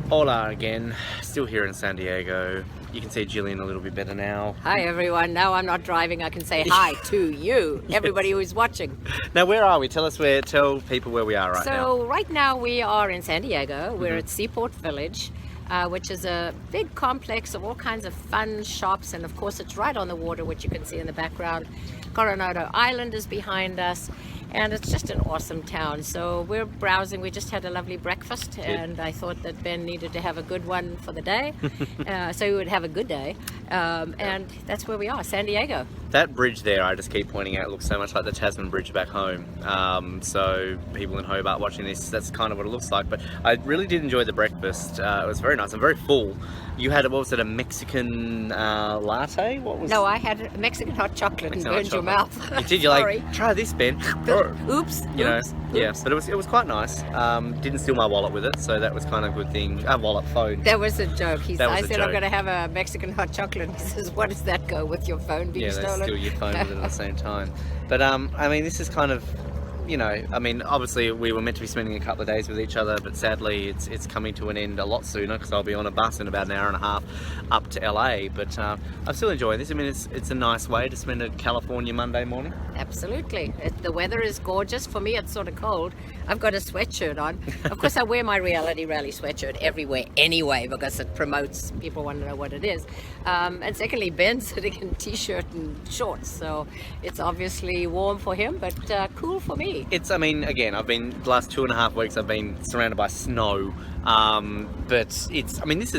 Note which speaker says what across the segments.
Speaker 1: Hola again, still here in San Diego. You can see Gillian a little bit better now.
Speaker 2: Hi everyone, now I'm not driving, I can say hi to you, everybody who's watching.
Speaker 1: Now where are we? Tell people where we are right now.
Speaker 2: So right now we are in San Diego, we're at Seaport Village, which is a big complex of all kinds of fun shops, and of course it's right on the water, which you can see in the background. Coronado Island is behind us, and it's just an awesome town. So we're browsing. We just had a lovely breakfast, and I thought that Ben needed to have a good one for the day, so he would have a good day. And that's where we are, San Diego.
Speaker 1: That bridge there, I just keep pointing out, looks so much like the Tasman Bridge back home. So people in Hobart watching this, that's kind of what it looks like. But I really did enjoy the breakfast. It was very nice and very full. You had, what was it, a Mexican latte? What was?
Speaker 2: No, I had a Mexican hot chocolate and burned your mouth.
Speaker 1: You did, you're like, try this, Ben.
Speaker 2: Oops.
Speaker 1: You know, yeah, but it was quite nice. Didn't steal my wallet with it, so that was kind of a good thing. Phone.
Speaker 2: That was a joke. I said,
Speaker 1: joke.
Speaker 2: I'm going to have a Mexican hot chocolate. He says, what does that go with your phone being stolen?
Speaker 1: Yeah, they steal your phone with it at the same time. But, I mean, this is kind of, you know, I mean, obviously we were meant to be spending a couple of days with each other, but sadly it's coming to an end a lot sooner because I'll be on a bus in about an hour and a half up to LA. But I'm still enjoying this. I mean, it's a nice way to spend a California Monday morning.
Speaker 2: Absolutely. The weather is gorgeous. For me, it's sort of cold. I've got a sweatshirt on. Of course, I wear my Reality Rally sweatshirt everywhere anyway because it promotes, people want to know what it is. And secondly, Ben's sitting in t-shirt and shorts, so it's obviously warm for him, but cool for me.
Speaker 1: I mean, again, the last 2.5 weeks I've been surrounded by snow, but I mean, this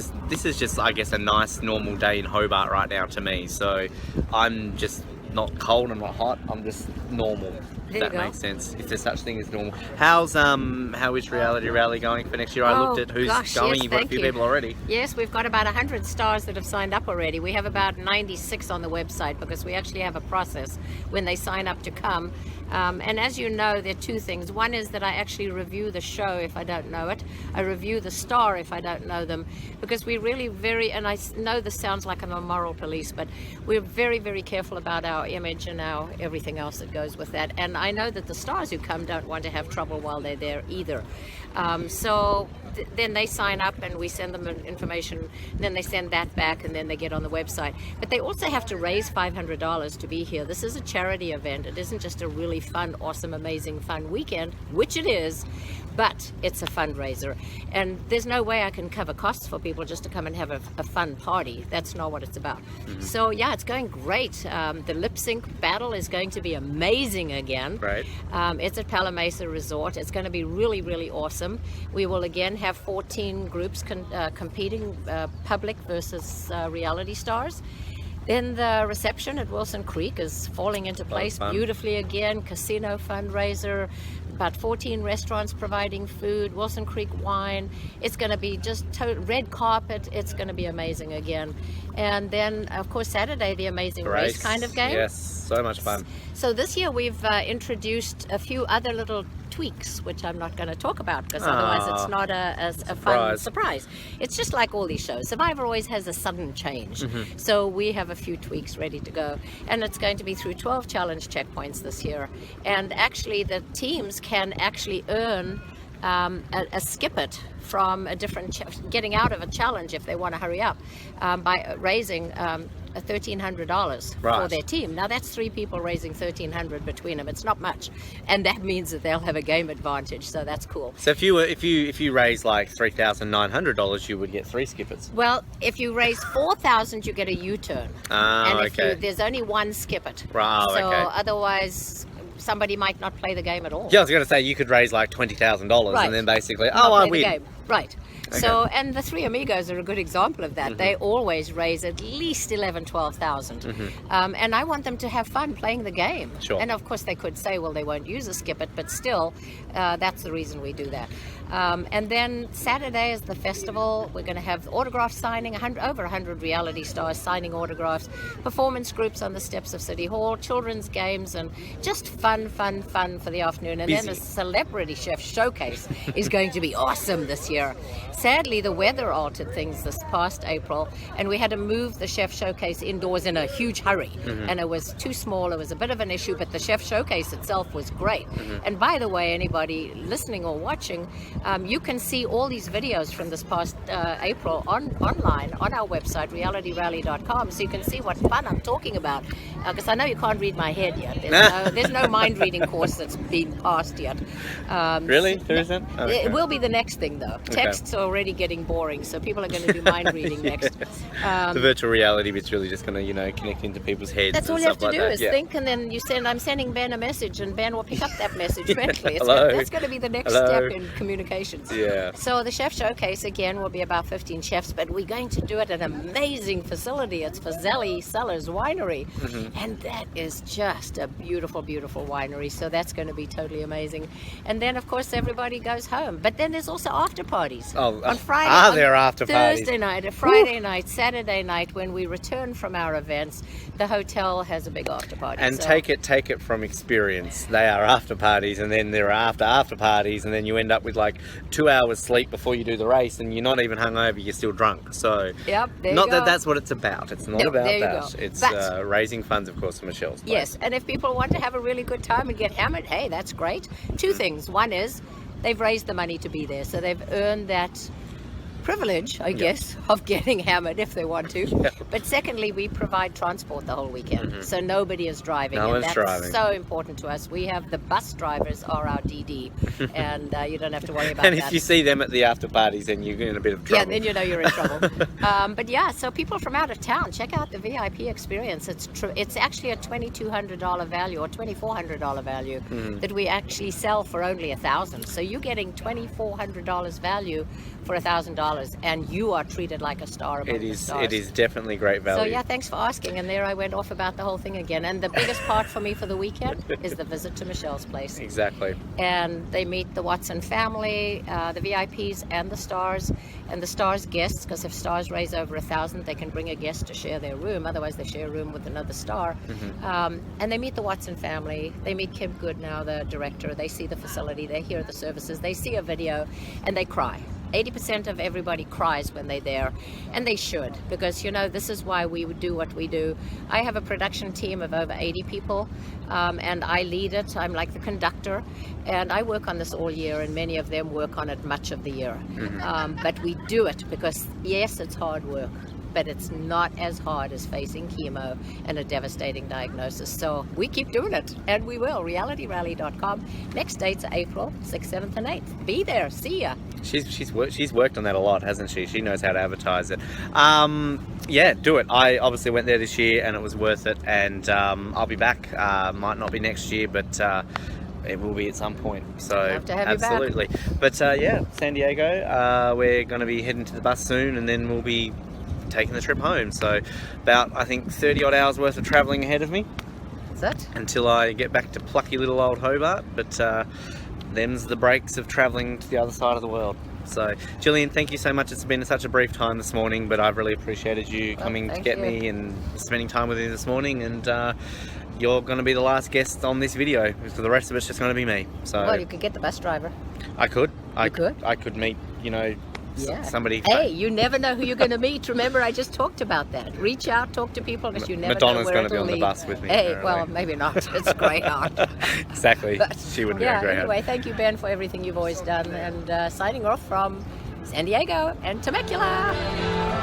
Speaker 1: is just, I guess, a nice normal day in Hobart right now to me. So I'm just not cold and not hot. I'm just normal. If that makes sense. If there's such thing as normal. How is Reality Rally going for next year? I looked at who's going.
Speaker 2: Yes,
Speaker 1: You've got a few people already.
Speaker 2: Yes, we've got about 100 stars that have signed up already. We have about 96 on the website because we actually have a process when they sign up to come. And as you know, there are two things. One is that I actually review the show if I don't know it. I review the star if I don't know them, because we really and I know this sounds like I'm a moral police, but we're very, very careful about our image and our everything else that goes with that. And I know that the stars who come don't want to have trouble while they're there either. Then they sign up and we send them information, and then they send that back, and then they get on the website. But they also have to raise $500 to be here. This is a charity event. It isn't just a really fun, awesome, amazing, fun weekend, which it is, but it's a fundraiser. And there's no way I can cover costs for people just to come and have a fun party. That's not what it's about. So yeah, it's going great. The lip sync battle is going to be amazing again.
Speaker 1: Right.
Speaker 2: It's at Palo Mesa Resort. It's going to be really, really awesome. We will again have 14 groups competing, public versus reality stars. Then the reception at Wilson Creek is falling into place beautifully again. Casino fundraiser, about 14 restaurants providing food, Wilson Creek wine. It's going to be just red carpet. It's going to be amazing again. And then, of course, Saturday, the amazing race kind of game.
Speaker 1: Yes, so much fun.
Speaker 2: So this year we've introduced a few other little tweaks, which I'm not going to talk about because otherwise it's not a fun surprise. It's just like all these shows. Survivor always has a sudden change. So we have a few tweaks ready to go. And it's going to be through 12 challenge checkpoints this year. And actually the teams can actually earn a skip it from a different getting out of a challenge if they want to hurry up by raising $1,300 for their team. Now that's 3 people raising $1,300 between them. It's not much, and that means that they'll have a game advantage. So that's cool.
Speaker 1: So if you raise like $3,900, you would get 3 skippers.
Speaker 2: Well, if you raise $4,000, you get a U-turn. And if there's only one skip it. Otherwise, somebody might not play the game at all.
Speaker 1: Yeah, I was going to say you could raise like $20,000 and then basically, I win.
Speaker 2: Game. Right. Okay. So, and the Three Amigos are a good example of that. They always raise at least $12,000. And I want them to have fun playing the game.
Speaker 1: Sure.
Speaker 2: And of course they could say, well, they won't use a skip it, but still, that's the reason we do that. And then Saturday is the festival. We're going to have autograph signing, over 100 reality stars signing autographs, performance groups on the steps of City Hall, children's games, and just fun for the afternoon. And then the Celebrity Chef Showcase is going to be awesome this year. year. Sadly, the weather altered things this past April, and we had to move the Chef Showcase indoors in a huge hurry. And it was too small. It was a bit of an issue, but the Chef Showcase itself was great. And by the way, anybody listening or watching, you can see all these videos from this past April online on our website, realityrally.com, so you can see what fun I'm talking about. Because I know you can't read my head yet. There's no mind reading course that's been passed yet.
Speaker 1: Really? There isn't? Okay.
Speaker 2: It will be the next thing, though. Texts are already getting boring, so people are going to do mind reading next.
Speaker 1: The virtual reality bit's really just going to, connect into people's heads.
Speaker 2: That's
Speaker 1: and
Speaker 2: all you have
Speaker 1: stuff
Speaker 2: to
Speaker 1: like
Speaker 2: do
Speaker 1: that.
Speaker 2: is think, and then you send, I'm sending Ben a message, and Ben will pick up that message mentally. That's going to be the next step in communications.
Speaker 1: Yeah.
Speaker 2: So the Chef Showcase, again, will be about 15 chefs, but we're going to do it at an amazing facility. It's Fazeli Cellars Winery, and that is just a beautiful, beautiful winery, so that's going to be totally amazing. And then, of course, everybody goes home. But then there's also after parties. On Friday,
Speaker 1: there after parties?
Speaker 2: Thursday night, a Friday night, Saturday night, when we return from our events, the hotel has a big after party.
Speaker 1: And take it from experience. They are after parties, and then there are after parties, and then you end up with like 2 hours sleep before you do the race, and you're not even hungover, you're still drunk. So not that that's what it's about. It's not about that. It's raising funds, of course, for Michelle's place.
Speaker 2: Yes, and if people want to have a really good time and get hammered, hey, that's great. Two things. One is they've raised the money to be there, so they've earned that privilege, I guess, of getting hammered if they want to. But secondly, we provide transport the whole weekend, so nobody is driving.
Speaker 1: No one's driving.
Speaker 2: That's so important to us. We have the bus drivers are our DD, and you don't have to worry about
Speaker 1: and
Speaker 2: that.
Speaker 1: if you see them at the after parties, then you're in a bit of trouble.
Speaker 2: Yeah, then you know you're in trouble. But yeah, so people from out of town, check out the VIP experience. It's actually a $2,200 value or $2,400 value that we actually sell for only $1,000. So you're getting $2,400 value for $1,000, and you are treated like a star among the stars.
Speaker 1: It is definitely great value.
Speaker 2: So yeah, thanks for asking. And there I went off about the whole thing again. And the biggest part for me for the weekend is the visit to Michelle's place.
Speaker 1: Exactly.
Speaker 2: And they meet the Watson family, the VIPs, and the stars guests. Because if stars raise over $1,000, they can bring a guest to share their room. Otherwise, they share a room with another star. And they meet the Watson family. They meet Kim Goodnow, the director. They see the facility. They hear the services. They see a video, and they cry. 80% of everybody cries when they're there, and they should, because this is why we do what we do. I have a production team of over 80 people, and I lead it. I'm like the conductor, and I work on this all year, and many of them work on it much of the year. But we do it because, yes, it's hard work, but it's not as hard as facing chemo and a devastating diagnosis. So we keep doing it, and we will. RealityRally.com. Next dates are April 6th, 7th, and 8th. Be there. See ya.
Speaker 1: She's worked on that a lot, hasn't she? She knows how to advertise it. Yeah, do it. I obviously went there this year, and it was worth it. And I'll be back. Might not be next year, but it will be at some point. So
Speaker 2: love to have
Speaker 1: absolutely.
Speaker 2: You back.
Speaker 1: But yeah, San Diego. We're going to be heading to the bus soon, and then we'll be taking the trip home. So about, I think, 30 odd hours worth of travelling ahead of me.
Speaker 2: That's it.
Speaker 1: Until I get back to plucky little old Hobart. But them's the breaks of travelling to the other side of the world. So Gillian, thank you so much. It's been such a brief time this morning, but I've really appreciated you coming to get me and spending time with me this morning. And you're going to be the last guest on this video, because the rest of it's just going to be me. So
Speaker 2: well, you could get the bus driver.
Speaker 1: I could meet, somebody.
Speaker 2: Hey, you never know who you're going to meet. Remember, I just talked about that. Reach out, talk to people, because you never
Speaker 1: Madonna's
Speaker 2: know where
Speaker 1: going to be on the bus with me.
Speaker 2: Hey, well, maybe not. It's a Greyhound.
Speaker 1: Exactly. But, she wouldn't be on Greyhound.
Speaker 2: Anyway, thank you, Ben, for everything you've always done. And signing off from San Diego and Temecula.